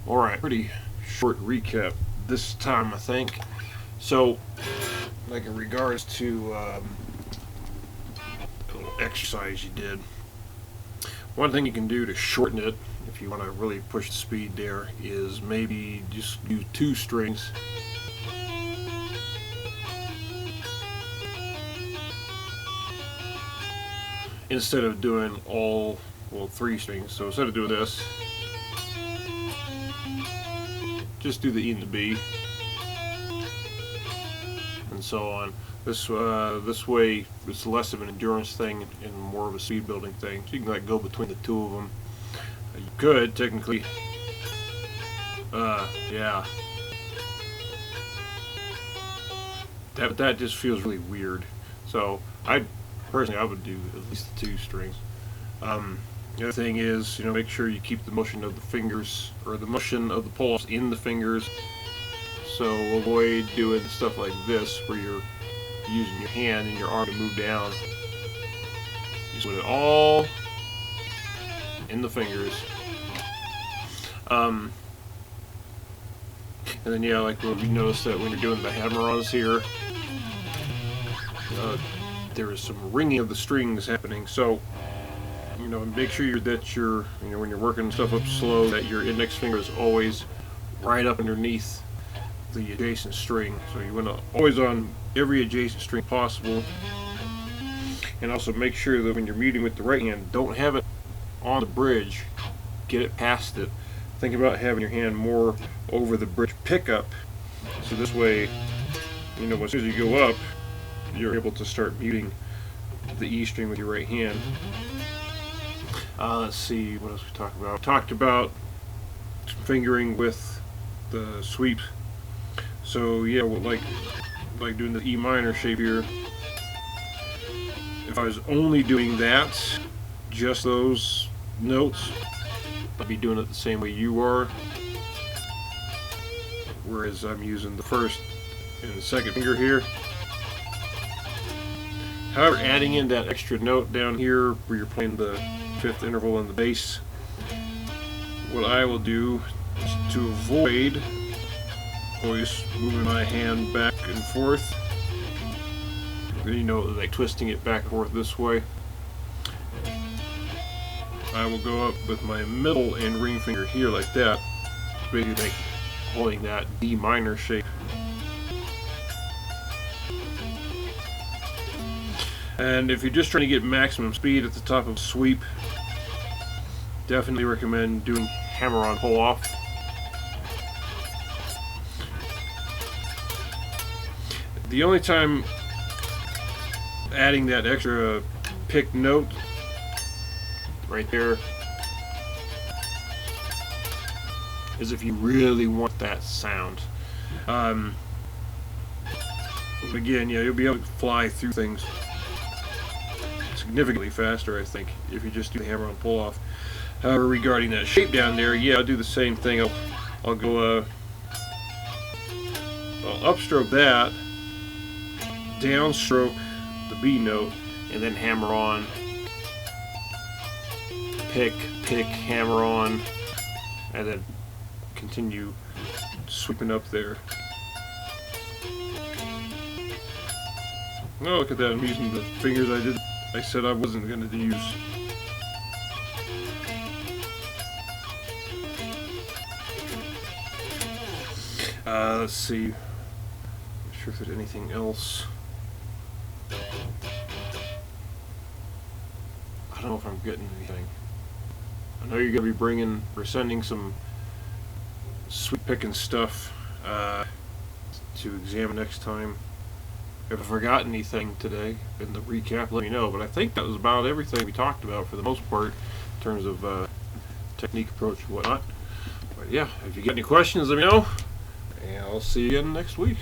Alright, pretty short recap this time, I think. So, like in regards to a little exercise you did, one thing you can do to shorten it, if you want to really push the speed there, is maybe just do 2 strings. Instead of doing all, 3 strings. So instead of doing this, just do the E and the B, and so on. This way, it's less of an endurance thing and more of a speed building thing. So you can like go between the 2 of them. You could technically, yeah. That just feels really weird. So personally, I would do at least the 2 strings. The other thing is, make sure you keep the motion of the fingers, or the motion of the pull-offs in the fingers. So avoid doing stuff like this, where you're using your hand and your arm to move down. Just put it all in the fingers. And then, like you notice that when you're doing the hammer-ons here, there is some ringing of the strings happening. So, make sure that you're, when you're working stuff up slow, that your index finger is always right up underneath the adjacent string. So you want to always on every adjacent string possible. And also make sure that when you're muting with the right hand, don't have it on the bridge. Get it past it. Think about having your hand more over the bridge pickup. So this way, as soon as you go up, you're able to start muting the E string with your right hand. Let's see, what else we talked about? We talked about fingering with the sweep. So yeah, like doing the E minor shape here. If I was only doing that, just those notes, I'd be doing it the same way you are. Whereas I'm using the first and the second finger here. However, adding in that extra note down here where you're playing the 5th interval in the bass, what I will do is to avoid always moving my hand back and forth, like twisting it back and forth this way, I will go up with my middle and ring finger here like that, basically like holding that D minor shape. And if you're just trying to get maximum speed at the top of sweep, definitely recommend doing hammer-on pull-off. The only time adding that extra pick note right there is if you really want that sound. Again, you'll be able to fly through things significantly faster, I think, if you just do the hammer-on pull-off. However, regarding that shape down there, I'll do the same thing. I'll go, I'll upstroke that, downstroke the B note, and then hammer on, pick, hammer on, and then continue sweeping up there. Oh, look at that, I'm using the fingers I said I wasn't going to use. Let's see. Not sure if there's anything else. I don't know if I'm getting anything. I know you're going to be sending some sweep picking stuff to examine next time. If I forgot anything today in the recap, let me know. But I think that was about everything we talked about for the most part in terms of technique, approach, and whatnot. But yeah, if you got any questions, let me know. And I'll see you again next week.